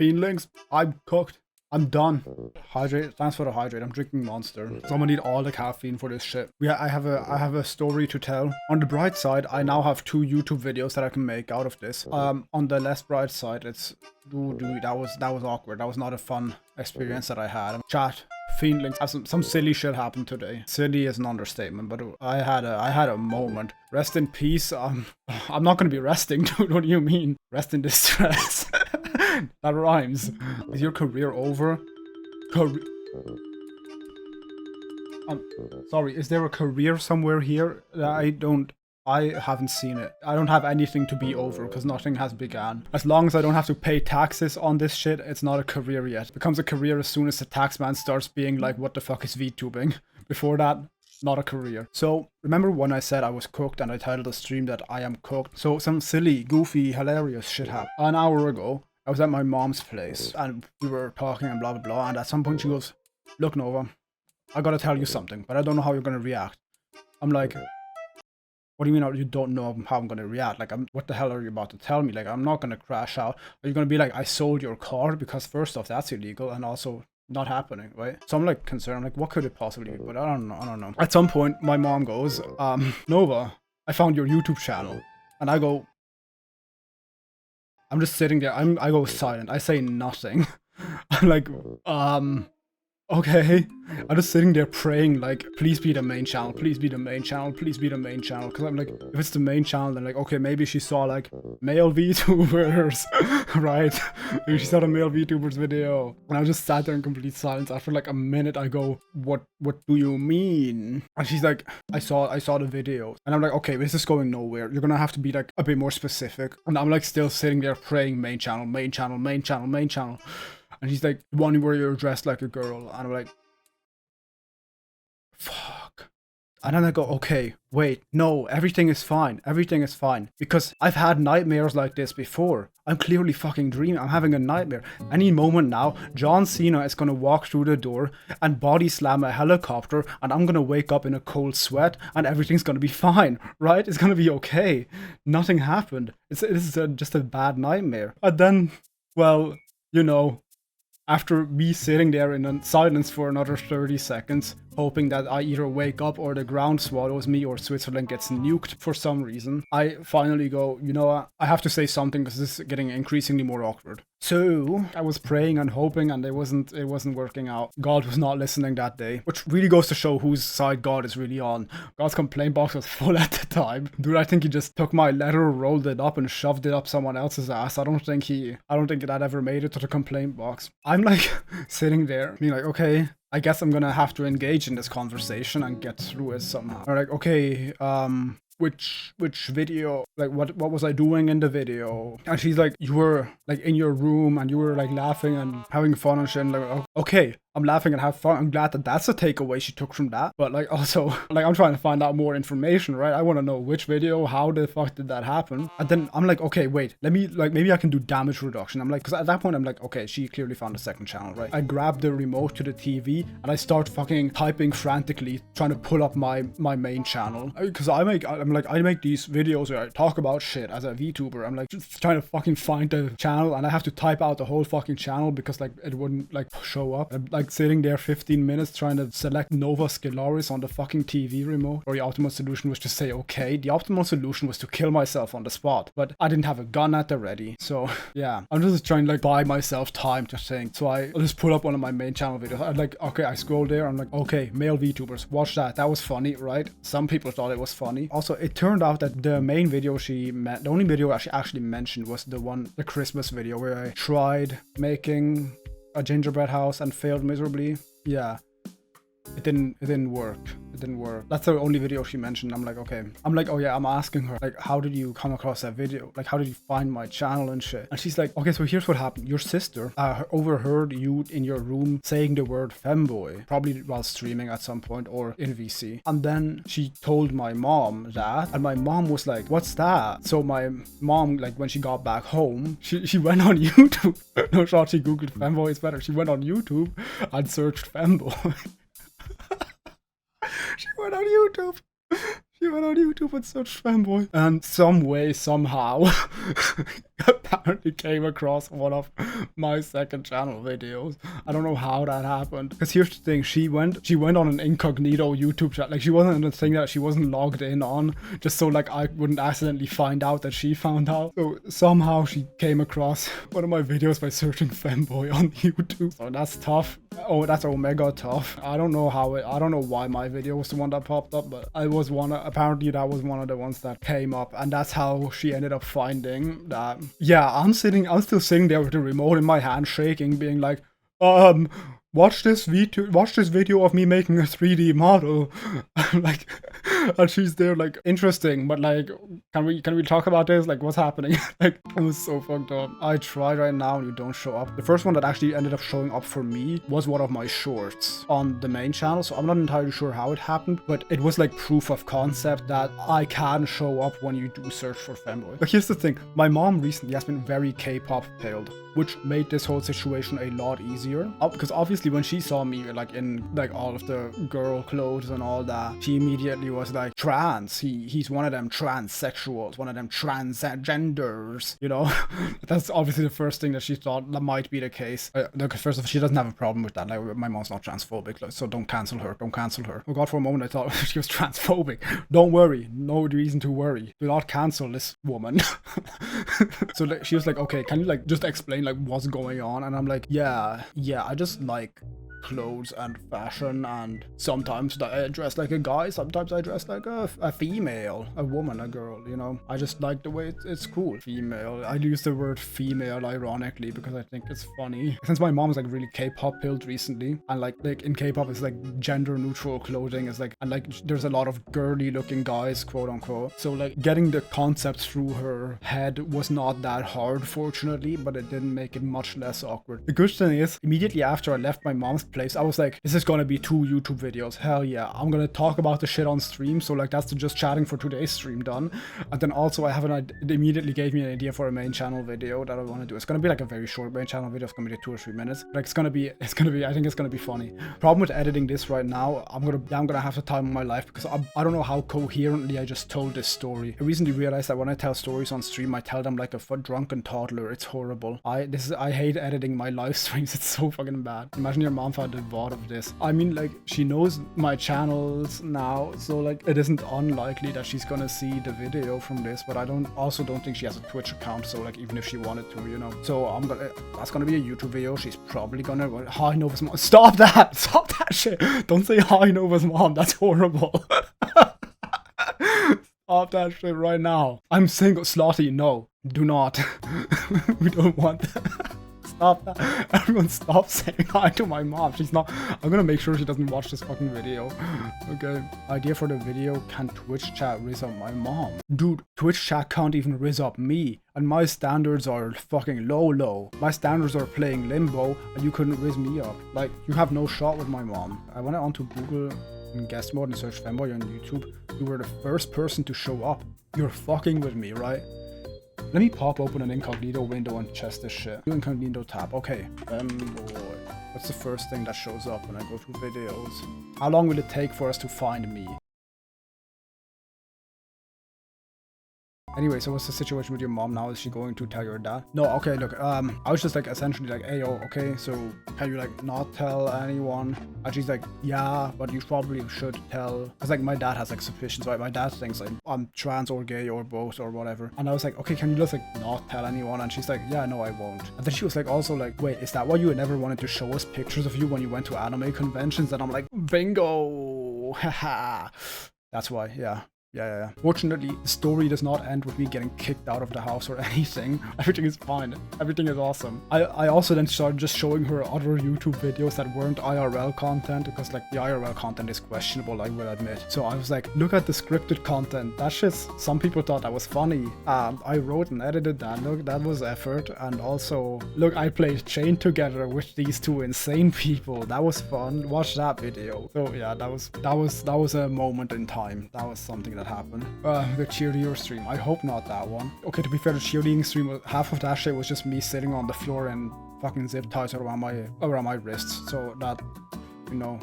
Feelings, I'm cooked. I'm done. Hydrate. Thanks for the hydrate. I'm drinking Monster. So I'm gonna need all the caffeine for this shit. Yeah, I have a story to tell. On the bright side, I now have 2 YouTube videos that I can make out of this. On the less bright side, it's dude, that was awkward. That was not a fun experience that I had. Chat. Feelings. Some silly shit happened today. Silly is an understatement, but I had a moment. Rest in peace. I'm not gonna be resting, dude. What do you mean? Rest in distress. That rhymes. Is your career over? Sorry, is there a career somewhere here? I haven't seen it. I don't have anything to be over because nothing has begun. As long as I don't have to pay taxes on this shit, it's not a career yet. It becomes a career as soon as the taxman starts being like, what the fuck is VTubing? Before that, not a career. So, remember when I said I was cooked and I titled the stream that I am cooked? So, some silly, goofy, hilarious shit happened. An hour ago, I was at my mom's place and we were talking and blah blah blah, and at some point she goes, look Nova, I gotta tell you something, but I don't know how you're gonna react. I'm like, what do you mean you don't know how I'm gonna react? Like, what the hell are you about to tell me? Like, I'm not gonna crash out. Are you gonna be like, I sold your car? Because first off, that's illegal, and also not happening, right? So I'm like concerned, I'm like, what could it possibly be? But I don't know. At some point, my mom goes, Nova, I found your YouTube channel. And I go, I'm just sitting there, I go silent, I say nothing. I'm like, okay. I'm just sitting there praying, like, please be the main channel, please be the main channel, please be the main channel. Because I'm like, if it's the main channel, then like, okay, maybe she saw like male VTubers, right? Maybe she saw the male VTubers video. And I just sat there in complete silence. After like a minute, I go, what do you mean? And she's like, I saw the video. And I'm like, okay, this is going nowhere. You're gonna have to be like a bit more specific. And I'm like still sitting there praying main channel, main channel, main channel, main channel. And he's like, the one where you're dressed like a girl. And I'm like, fuck. And then I go, okay, wait, no, everything is fine. Everything is fine. Because I've had nightmares like this before. I'm clearly fucking dreaming. I'm having a nightmare. Any moment now, John Cena is gonna walk through the door and body slam a helicopter, and I'm gonna wake up in a cold sweat, and everything's gonna be fine, right? It's gonna be okay. Nothing happened. This is just a bad nightmare. And then, well, you know, after me sitting there in silence for another 30 seconds, hoping that I either wake up or the ground swallows me or Switzerland gets nuked for some reason, I finally go, you know what, I have to say something because this is getting increasingly more awkward. So I was praying and hoping, and it wasn't working out. God was not listening that day, which really goes to show whose side God is really on. God's complaint box was full at the time. Dude, I think he just took my letter, rolled it up, and shoved it up someone else's ass. I don't think that ever made it to the complaint box. I'm like sitting there, being like, okay, I guess I'm gonna have to engage in this conversation and get through it somehow. Or like, okay, which video, like what was I doing in the video? And she's like, you were like in your room and you were like laughing and having fun and shit. And like, okay, I'm laughing and have fun. I'm glad that that's a takeaway she took from that. But like also, like I'm trying to find out more information, right? I want to know which video, how the fuck did that happen? And then I'm like, okay, wait, let me like, maybe I can do damage reduction. I'm like, because at that point I'm like, okay, she clearly found a second channel, right? I grab the remote to the TV and I start fucking typing frantically, trying to pull up my main channel. Because I make these videos where I talk about shit as a VTuber. I'm like just trying to fucking find the channel, and I have to type out the whole fucking channel because like it wouldn't like show up. I'm like sitting there 15 minutes trying to select Nova Scalaris on the fucking TV remote. Or the optimal solution was to say okay. The optimal solution was to kill myself on the spot, but I didn't have a gun at the ready. So yeah, I'm just trying to like buy myself time to think. So I just pull up one of my main channel videos. I'm like, okay, I scroll there. I'm like, okay, male VTubers, watch that. That was funny, right? Some people thought it was funny. Also, it turned out that the main video the only video she actually mentioned was the Christmas video where I tried making a gingerbread house and failed miserably. Yeah, it didn't work. It didn't work. That's the only video she mentioned. I'm like, okay. I'm like, oh yeah, I'm asking her, like, how did you come across that video? Like, how did you find my channel and shit? And she's like, okay, so here's what happened. Your sister overheard you in your room saying the word femboy, probably while streaming at some point or in VC. And then she told my mom that, and my mom was like, what's that? So my mom, like, when she got back home, she went on YouTube. No shot, she googled femboy is better. She went on YouTube and searched femboy. She went on YouTube and searched femboy. And some way, somehow, apparently came across one of my second channel videos. I don't know how that happened. Because here's the thing, she went on an incognito YouTube chat. Like, she wasn't in the thing that she wasn't logged in on, just so like I wouldn't accidentally find out that she found out. So somehow she came across one of my videos by searching Femboy on YouTube. So that's tough. Oh, that's omega tough. I don't know why my video was the one that popped up, but I was apparently that was one of the ones that came up, and that's how she ended up finding that. Yeah, I'm still sitting there with the remote in my hand, shaking, being like, watch this video of me making a 3D model. Like, and she's there like, interesting, but like, can we talk about this? Like, what's happening? Like, it was so fucked up. I tried right now and you don't show up. The first one that actually ended up showing up for me was one of my shorts on the main channel, so I'm not entirely sure how it happened, but it was like proof of concept that I can show up when you do search for Femboy. But here's the thing, my mom recently has been very K-pop pilled, which made this whole situation a lot easier. Because obviously when she saw me like in like all of the girl clothes and all that, she immediately was like, trans, he's one of them transsexuals, one of them transgenders, you know. That's obviously the first thing that she thought that might be the case. Look, first of all, she doesn't have a problem with that. Like, my mom's not transphobic, like, so don't cancel her. Oh god, for a moment I thought she was transphobic. Don't worry, no reason to worry. Do not cancel this woman. So like, she was like, okay, can you like just explain like what's going on? And I'm like, yeah, I just like clothes and fashion, and sometimes I dress like a guy, sometimes I dress like a female, a woman, a girl, you know. I just like the way it's cool. Female, I use the word female ironically because I think it's funny, since my mom's like really K-pop pilled recently, and like in K-pop it's like gender neutral clothing is like, and like there's a lot of girly looking guys, quote unquote, so like getting the concept through her head was not that hard, fortunately, but it didn't make it much less awkward. The good thing is, immediately after I left my mom's place, I was like, this is gonna be 2 YouTube videos. Hell yeah, I'm gonna talk about the shit on stream, so like that's the just chatting for today's stream done. And then also I have it immediately gave me an idea for a main channel video that I want to do. It's gonna be like a very short main channel video. It's gonna be like 2 or 3 minutes. Like it's gonna be I think it's gonna be funny. Problem with editing this right now, I'm gonna have the time of my life, because I don't know how coherently I just told this story. I recently realized that when I tell stories on stream, I tell them like a drunken toddler. It's horrible. I hate editing my live streams. It's so fucking bad. Imagine your mom found the VOD of this. I mean, like, she knows my channels now, so like it isn't unlikely that she's gonna see the video from this, but I also don't think she has a Twitch account, so like even if she wanted to, you know. So that's gonna be a YouTube video. She's probably gonna, hi Nova's mom. Stop that shit. Don't say hi Nova's mom. That's horrible. Stop that shit right now. I'm single. Slotty, no, do not. We don't want that. Stop that. Everyone stop saying hi to my mom. She's not. I'm gonna make sure she doesn't watch this fucking video. Okay. Idea for the video, can Twitch chat riz up my mom? Dude, Twitch chat can't even riz up me. And my standards are fucking low. My standards are playing Limbo, and you couldn't riz me up. Like, you have no shot with my mom. I went onto Google in guest mode and searched Femboy on YouTube. You were the first person to show up. You're fucking with me, right? Let me pop open an incognito window and test this shit. New incognito tab. Okay. Femboy. What's the first thing that shows up when I go to videos? How long will it take for us to find me? Anyway, so what's the situation with your mom now? Is she going to tell your dad? No, okay, look, I was just like essentially like, hey, yo, okay, so can you like not tell anyone? And she's like, yeah, but you probably should tell. Cause like my dad has like suspicions, right? My dad thinks like I'm trans or gay or both or whatever. And I was like, okay, can you just like not tell anyone? And she's like, yeah, no, I won't. And then she was like also like, wait, is that why you never wanted to show us pictures of you when you went to anime conventions? And I'm like, bingo, haha. That's why, yeah. Yeah. Fortunately, the story does not end with me getting kicked out of the house or anything. Everything is fine. Everything is awesome. I also then started just showing her other YouTube videos that weren't IRL content, because like the IRL content is questionable, I will admit. So I was like, look at the scripted content. That shit's, some people thought that was funny. I wrote and edited that. Look, that was effort. And also, look, I played Chain together with these 2 insane people. That was fun. Watch that video. So yeah, that was a moment in time. That was something that happened. The cheerleader stream, I hope not that one. Okay, to be fair, the cheerleading stream, half of that shit was just me sitting on the floor and fucking zip ties around my wrists, so that, you know,